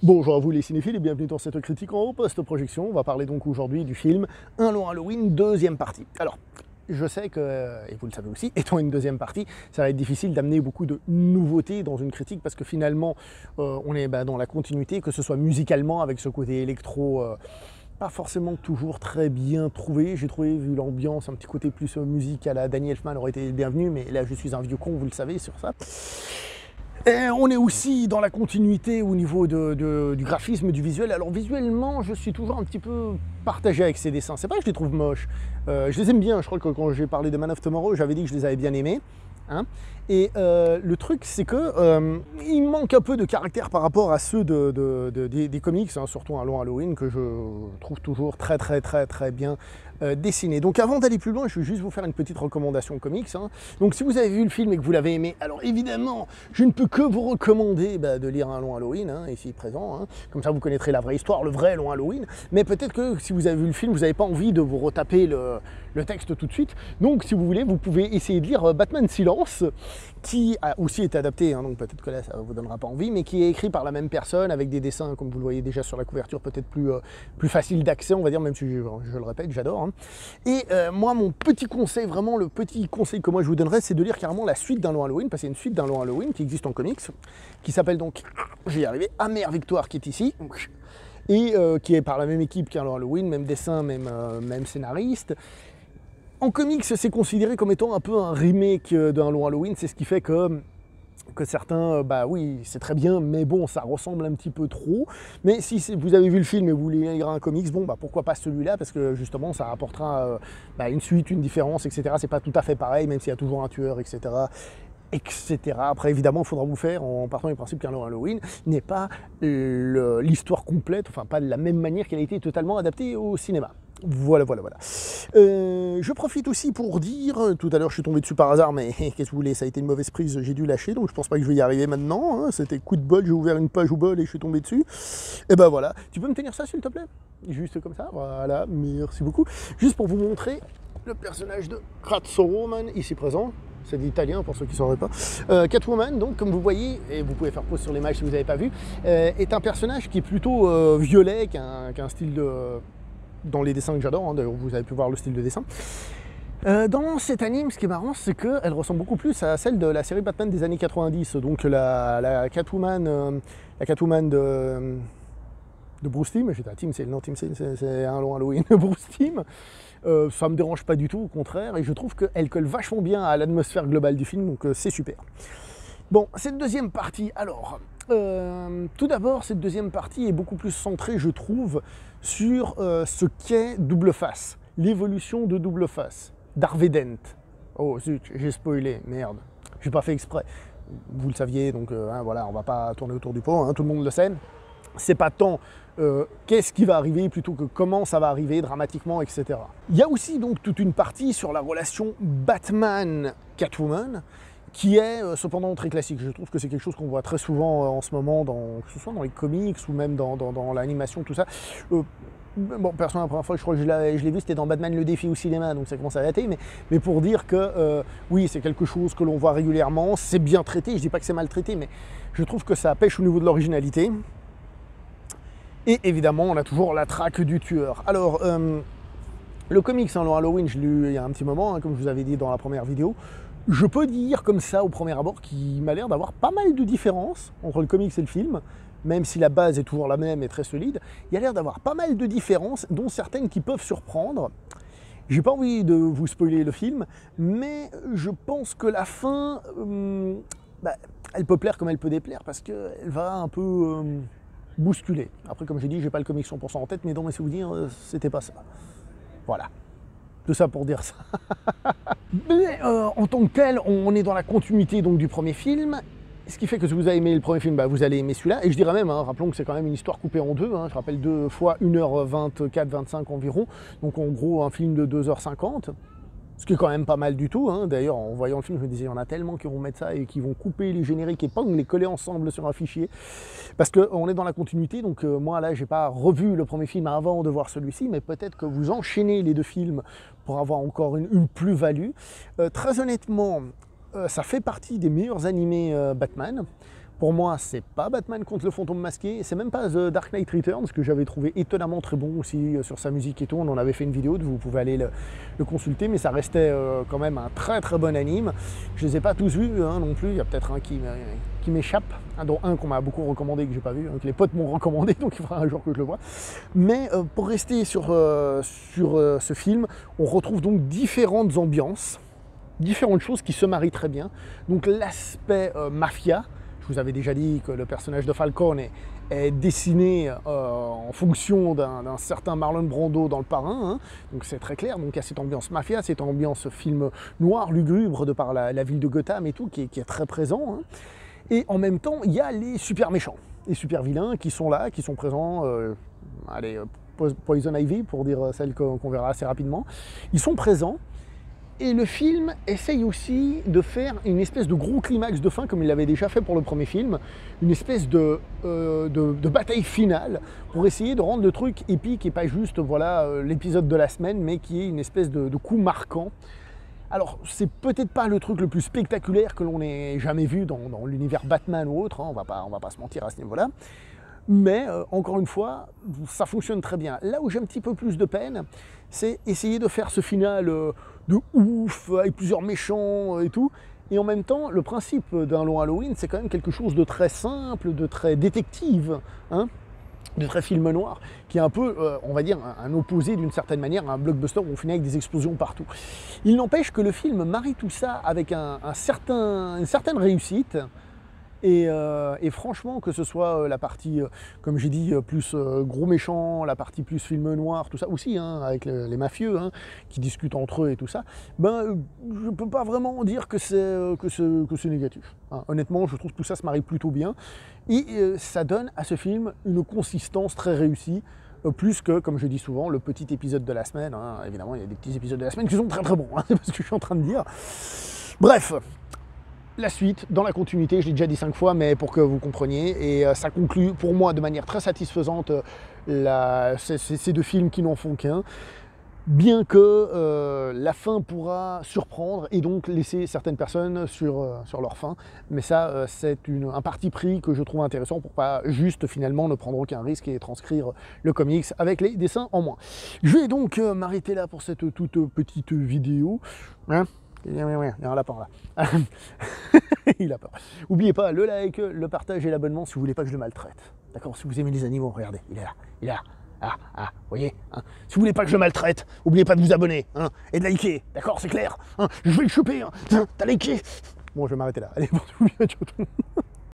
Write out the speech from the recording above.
Bonjour à vous les cinéphiles et bienvenue dans cette critique en haut post-projection. On va parler donc aujourd'hui du film Un long Halloween, deuxième partie. Alors, je sais que, et vous le savez aussi, étant une deuxième partie, ça va être difficile d'amener beaucoup de nouveautés dans une critique parce que finalement, on est dans la continuité, que ce soit musicalement avec ce côté électro pas forcément toujours très bien trouvé. J'ai trouvé, vu l'ambiance, un petit côté plus musique à la Danny Elfman aurait été le bienvenu, mais là je suis un vieux con, vous le savez sur ça. Et on est aussi dans la continuité au niveau du graphisme, du visuel. Alors visuellement, je suis toujours un petit peu partagé avec ces dessins. C'est pas que je les trouve moches. Je les aime bien. Je crois que quand j'ai parlé de Man of Tomorrow, j'avais dit que je les avais bien aimés. Hein. Et le truc, c'est que il manque un peu de caractère par rapport à ceux des comics, hein, surtout un long Halloween que je trouve toujours très bien dessiné. Donc avant d'aller plus loin, je vais juste vous faire une petite recommandation comics. Hein. Donc si vous avez vu le film et que vous l'avez aimé, alors évidemment, je ne peux que vous recommander de lire un long Halloween, hein, ici présent. Hein. Comme ça, vous connaîtrez la vraie histoire, le vrai long Halloween. Mais peut-être que si vous avez vu le film, vous n'avez pas envie de vous retaper le texte tout de suite. Donc si vous voulez, vous pouvez essayer de lire Batman Silence, qui a aussi été adapté, hein, donc peut-être que là ça ne vous donnera pas envie, mais qui est écrit par la même personne, avec des dessins, comme vous le voyez déjà sur la couverture, peut-être plus facile d'accès, on va dire, même si je le répète, j'adore. Hein. Et moi, mon petit conseil, vraiment le petit conseil que moi je vous donnerais, c'est de lire carrément la suite d'un long Halloween, parce qu'il y a une suite d'un long Halloween qui existe en comics, qui s'appelle donc, je vais y arriver, Amère Victoire, qui est ici, et qui est par la même équipe qu'un long Halloween, même dessin, même scénariste. En comics, c'est considéré comme étant un peu un remake d'un long Halloween, c'est ce qui fait que certains, oui, c'est très bien, mais bon, ça ressemble un petit peu trop. Mais si vous avez vu le film et vous voulez lire un comics, bon, pourquoi pas celui-là, parce que justement, ça apportera une suite, une différence, etc. C'est pas tout à fait pareil, même s'il y a toujours un tueur, etc. Après, évidemment, il faudra vous faire, en partant du principe qu'un long Halloween n'est pas l'histoire complète, enfin pas de la même manière qu'elle a été totalement adaptée au cinéma. Voilà. Je profite aussi pour dire, tout à l'heure je suis tombé dessus par hasard, mais qu'est-ce que vous voulez, ça a été une mauvaise prise, j'ai dû lâcher, donc je pense pas que je vais y arriver maintenant, hein, c'était coup de bol, j'ai ouvert une page au bol et je suis tombé dessus. Et ben voilà, tu peux me tenir ça s'il te plaît? Juste comme ça, voilà, merci beaucoup. Juste pour vous montrer le personnage de Catwoman, ici présent. C'est de l'italien pour ceux qui ne sauraient pas. Catwoman, donc, comme vous voyez, et vous pouvez faire pause sur l'image si vous n'avez pas vu, est un personnage qui est plutôt violet, qui a un style de... dans les dessins que j'adore, hein, d'ailleurs vous avez pu voir le style de dessin. Dans cet anime, ce qui est marrant, c'est qu'elle ressemble beaucoup plus à celle de la série Batman des années 90, donc la Catwoman de Bruce Timm, j'étais à Timm, c'est un long Halloween de Bruce Timm. Ça me dérange pas du tout, au contraire, et je trouve qu'elle colle vachement bien à l'atmosphère globale du film, donc c'est super. Bon, cette deuxième partie, alors, tout d'abord, cette deuxième partie est beaucoup plus centrée, je trouve, sur ce qu'est Double Face, l'évolution de Double Face, d'Harvey Dent. Oh zut, j'ai spoilé, merde, j'ai pas fait exprès. Vous le saviez, donc hein, voilà, on va pas tourner autour du pot, hein, tout le monde le sait. C'est pas tant qu'est-ce qui va arriver plutôt que comment ça va arriver dramatiquement, etc. Il y a aussi donc toute une partie sur la relation Batman-Catwoman qui est cependant très classique. Je trouve que c'est quelque chose qu'on voit très souvent en ce moment, que ce soit dans les comics ou même dans l'animation, tout ça. Bon, personnellement, la première fois que je crois que je l'ai vu, c'était dans Batman le défi au cinéma, donc ça commence à dater, mais pour dire que oui, c'est quelque chose que l'on voit régulièrement, c'est bien traité, je dis pas que c'est mal traité, mais je trouve que ça pêche au niveau de l'originalité. Et évidemment, on a toujours la traque du tueur. Alors, le comics, hein, Halloween, je l'ai lu il y a un petit moment, hein, comme je vous avais dit dans la première vidéo. Je peux dire comme ça, au premier abord, qu'il m'a l'air d'avoir pas mal de différences entre le comics et le film, même si la base est toujours la même et très solide. Il y a l'air d'avoir pas mal de différences, dont certaines qui peuvent surprendre. J'ai pas envie de vous spoiler le film, mais je pense que la fin, elle peut plaire comme elle peut déplaire, parce qu'elle va un peu... bousculé. Après, comme j'ai dit, j'ai pas le comic 100% en tête, mais dans mes souvenirs, c'était pas ça. Voilà. Tout ça pour dire ça. Mais en tant que tel, on est dans la continuité donc du premier film. Ce qui fait que si vous avez aimé le premier film, vous allez aimer celui-là. Et je dirais même, hein, rappelons que c'est quand même une histoire coupée en deux. Hein, je rappelle 2 fois 1h24-25 environ. Donc en gros, un film de 2h50. Ce qui est quand même pas mal du tout, hein. D'ailleurs en voyant le film je me disais il y en a tellement qui vont mettre ça et qui vont couper les génériques et pas les coller ensemble sur un fichier. Parce qu'on est dans la continuité, donc moi là j'ai pas revu le premier film avant de voir celui-ci, mais peut-être que vous enchaînez les deux films pour avoir encore une plus-value. Très honnêtement, ça fait partie des meilleurs animés Batman. Pour moi, c'est pas Batman contre le fantôme masqué, c'est même pas The Dark Knight Returns, que j'avais trouvé étonnamment très bon aussi sur sa musique et tout. On en avait fait une vidéo, vous pouvez aller le consulter, mais ça restait quand même un très très bon anime. Je les ai pas tous vus non plus, il y a peut-être un qui m'échappe, dont un qu'on m'a beaucoup recommandé que j'ai pas vu, que les potes m'ont recommandé, donc il faudra un jour que je le vois. Mais pour rester sur ce film, on retrouve donc différentes ambiances, différentes choses qui se marient très bien. Donc l'aspect mafia. Je vous avais déjà dit que le personnage de Falcone est dessiné en fonction d'un certain Marlon Brando dans Le Parrain, hein. Donc c'est très clair, donc il y a cette ambiance mafia, cette ambiance film noir, lugubre, de par la ville de Gotham et tout, qui est très présent, hein. Et en même temps, il y a les super méchants, les super vilains qui sont là, qui sont présents, Poison Ivy, pour dire celle qu'on verra assez rapidement, ils sont présents. Et le film essaye aussi de faire une espèce de gros climax de fin, comme il l'avait déjà fait pour le premier film, une espèce de bataille finale, pour essayer de rendre le truc épique et pas juste l'épisode de la semaine, mais qui est une espèce de coup marquant. Alors, c'est peut-être pas le truc le plus spectaculaire que l'on ait jamais vu dans l'univers Batman ou autre, hein, on va pas se mentir à ce niveau-là. Mais, encore une fois, ça fonctionne très bien. Là où j'ai un petit peu plus de peine, c'est essayer de faire ce final de ouf, avec plusieurs méchants et tout. Et en même temps, le principe d'un long Halloween, c'est quand même quelque chose de très simple, de très détective, hein, de très film noir, qui est un peu, on va dire, un opposé d'une certaine manière à un blockbuster où on finit avec des explosions partout. Il n'empêche que le film marie tout ça avec une certaine réussite. Et franchement, que ce soit la partie, comme j'ai dit, plus gros méchant, la partie plus film noir, tout ça aussi, hein, avec les mafieux hein, qui discutent entre eux et tout ça, ben, je ne peux pas vraiment dire que c'est négatif. Hein. Honnêtement, je trouve que tout ça se marie plutôt bien. Et ça donne à ce film une consistance très réussie, plus que, comme je dis souvent, le petit épisode de la semaine. Hein. Évidemment, il y a des petits épisodes de la semaine qui sont très très bons, hein, c'est ce que je suis en train de dire. Bref. La suite, dans la continuité, je l'ai déjà dit 5 fois, mais pour que vous compreniez, et ça conclut pour moi de manière très satisfaisante ces deux films qui n'en font qu'un, bien que la fin pourra surprendre et donc laisser certaines personnes sur leur faim, mais ça c'est un parti pris que je trouve intéressant pour pas juste finalement ne prendre aucun risque et transcrire le comics avec les dessins en moins. Je vais donc m'arrêter là pour cette toute petite vidéo, hein. Il y a un lapin là. Il a peur. N'oubliez pas le like, le partage et l'abonnement si vous voulez pas que je le maltraite. D'accord? Si vous aimez les animaux, regardez, il est là. Il est là. Vous voyez hein. Si vous voulez pas que je le maltraite, n'oubliez pas de vous abonner hein, et de liker. D'accord? C'est clair hein. Je vais le choper. Hein. T'as liké. Bon, je vais m'arrêter là. Allez, pour tout, ciao tout le monde.